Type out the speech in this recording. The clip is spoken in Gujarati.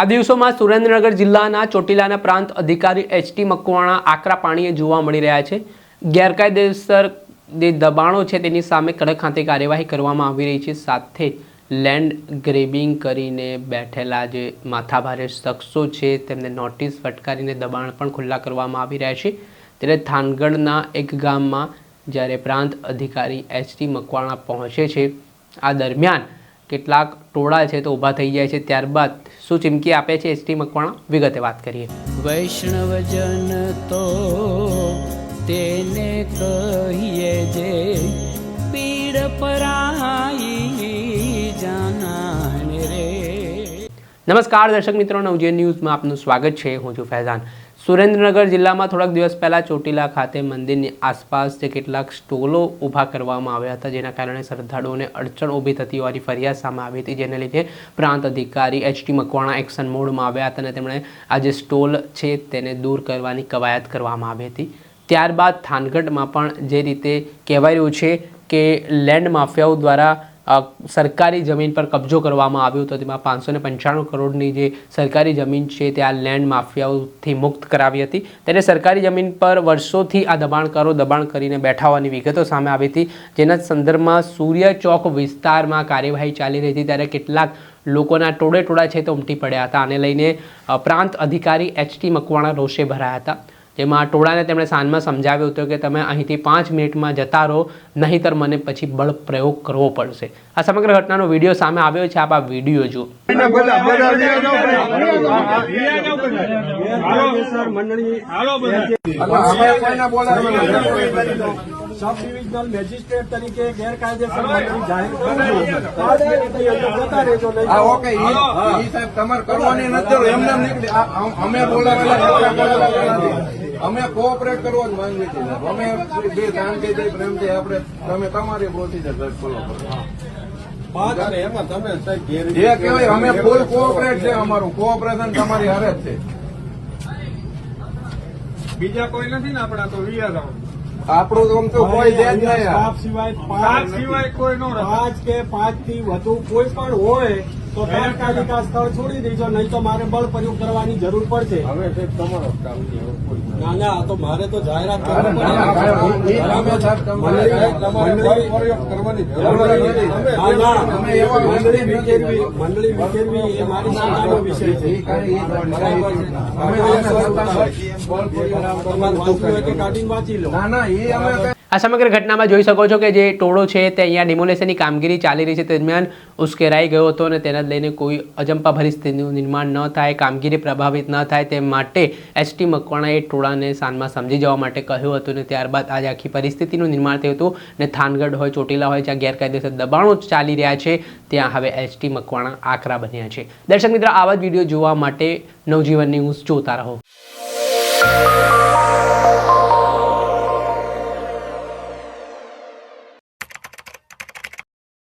આ દિવસોમાં સુરેન્દ્રનગર જિલ્લાના ચોટીલાના પ્રાંત અધિકારી એચ.ટી. મકવાણા આકરા પાણીએ જોવા મળી રહ્યા છે। ગેરકાયદેસર જે દબાણો છે તેની સામે કડક હાથે કાર્યવાહી કરવામાં આવી રહી છે। સાથે લેન્ડ ગ્રેબિંગ કરીને બેઠેલા જે માથાભારે શખ્સો છે તેમને નોટિસ ફટકારીને દબાણ પણ ખુલ્લા કરવામાં આવી રહ્યા છે। ત્યારે થાનગઢના એક ગામમાં જ્યારે પ્રાંત અધિકારી એચ.ટી. મકવાણા પહોંચે છે આ દરમિયાન કેટલાક ટોળા છે તો ઊભા થઈ જાય છે। ત્યારબાદ શું ચીમકી આપે છે એચ.ટી. મકવાણા, વિગતે વાત કરીએ। વૈષ્ણવજન તો તેને કહીએ જે પીડ પરાઈ જાનાને રે। નમસ્કાર દર્શક મિત્રો, નવજીવન ન્યૂઝમાં આપનું સ્વાગત છે। હું છું ફૈઝાન। સુરેન્દ્રનગર જિલ્લામાં થોડાક દિવસ પહેલાં ચોટીલા ખાતે મંદિરની આસપાસ જે કેટલાક સ્ટોલો ઊભા કરવામાં આવ્યા હતા, જેના કારણે શ્રદ્ધાળુઓને અડચણ ઊભી થતી હોવાની ફરિયાદ સામે આવી હતી, જેને લીધે પ્રાંત અધિકારી એચ.ટી. મકવાણા એક્શન મોડમાં આવ્યા હતા અને તેમણે આ જે સ્ટોલ છે તેને દૂર કરવાની કવાયત કરવામાં આવી હતી। ત્યારબાદ થાનગઢમાં પણ જે રીતે કહેવાય રહ્યું છે કે લેન્ડ માફિયાઓ દ્વારા સરકારી જમીન પર કબજો કરવામાં આવ્યો હતો, તેમાં 595 કરોડની જે સરકારી જમીન છે તે આ લેન્ડ માફિયાઓથી મુક્ત કરાવી હતી। ત્યારે સરકારી જમીન પર વર્ષોથી આ દબાણકારો દબાણ કરીને બેઠા હોવાની વિગતો સામે આવી હતી, જેના સંદર્ભમાં સૂર્ય ચોક વિસ્તારમાં કાર્યવાહી ચાલી રહી હતી। ત્યારે કેટલાક લોકોના ટોળે છે તે ઉમટી પડ્યા હતા। આને લઈને પ્રાંત અધિકારી એચ.ટી. મકવાણા રોષે ભરાયા હતા, જેમાં ટોળાને તેમણે સાંજમાં સમજાવ્યું હતું કે તમે અહીંથી 5 મિનિટમાં જતા રહો, નહીંતર મને પછી બળ પ્રયોગ કરવો પડશે। આ સમગ્ર ઘટનાનો વિડીયો સામે આવ્યો છે, આપ આ વિડીયો જુઓ। सब डिविजनल મેજિસ્ટ્રેટ તરીકે ગેરકાયદેસર ઓકે ઈ સાહેબ તમારે કરવાની નથી, એમને નીકળી અમે બોલાવેલા અમે કોઓપરેટ કરવા જ માંગીએ છીએ। અમે બે શાંતિથી પ્રેમથી આપણે તમે તમારી પ્રોસીજર ફોલો કરો એમાં તમે જે કહેવાય અમે ફૂલ કોઓપરેટ છે, અમારું કોઓપરેશન તમારી હારે જ છે। બીજા કોઈ નથી ને આપણા તો વિયા આપણું તો કોઈ દે જ નહીં, સ્ટાફ સિવાય કોઈ નો 5 કે 5 થી વધુ કોઈ પણ હોય તો તાત્કાલિક આ સ્થળ છોડી દેજો, નહીં તો મારે બળ પ્રયોગ કરવાની જરૂર પડશે। હવે તમારો કામ છે, ના તો મારે તો જાહેરાત કરવી મંડળી વિખેરવી એ મારી સત્તાનો વિષય છે। કાઢીને વાંચી લો। આ સમગ્ર ઘટનામાં જોઈ શકો છો કે જે ટોળો છે તે અહીંયા ડિમોલેશનની કામગીરી ચાલી રહી છે તે દરમિયાન ઉશ્કેરાઈ ગયો હતો અને તેને લઈને કોઈ અજંપાભરી સ્થિતિનું નિર્માણ ન થાય, કામગીરી પ્રભાવિત ન થાય તે માટે એચ.ટી. મકવાણાએ ટોળાને સાંજમાં સમજી જવા માટે કહ્યું હતું અને ત્યારબાદ આજે આખી પરિસ્થિતિનું નિર્માણ થયું હતું અને થાનગઢ હોય, ચોટીલા હોય, જ્યાં ગેરકાયદેસર દબાણો ચાલી રહ્યા છે ત્યાં હવે એચ.ટી. મકવાણા આકરા બન્યા છે। દર્શક મિત્રો, આવા જ વિડીયો જોવા માટે નવજીવન ન્યૂઝ જોતા રહો।